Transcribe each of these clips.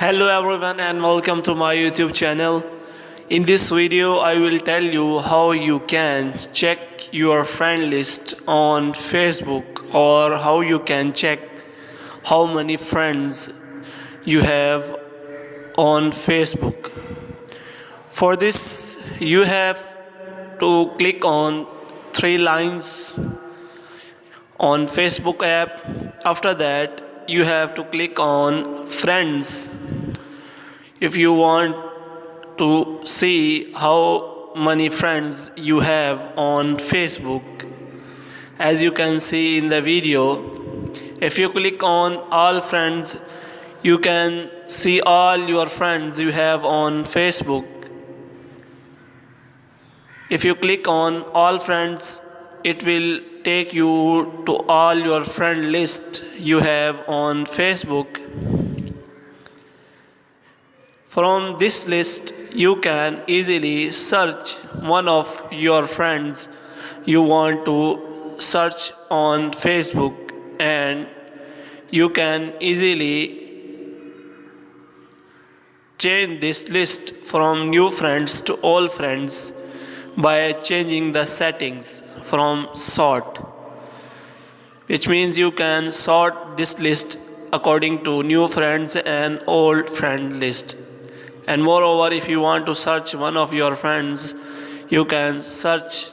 Hello everyone and welcome to my YouTube channel. In this video I will tell you how you can check your friend list on Facebook, or how you can check how many friends you have on Facebook. For this you have to click on three lines on Facebook app. After that you have to click on friends if you want to see how many friends you have on Facebook. As you can see in the video, if you click on all friends, you can see all your friends you have on Facebook. If you click on all friends, it will take you to all your friend list you have on Facebook. From this list, you can easily search one of your friends you want to search on Facebook, and you can easily change this list from new friends to all friends by changing the settings from sort, which means you can sort this list according to new friends and old friend list. And moreover, if you want to search one of your friends, you can search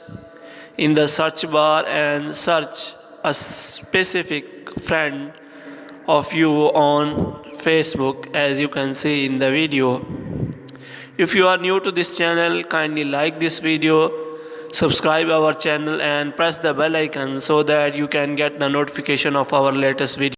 in the search bar and search a specific friend of you on Facebook, as you can see in the video. If you are new to this channel, kindly like this video, subscribe our channel and press the bell icon so that you can get the notification of our latest video.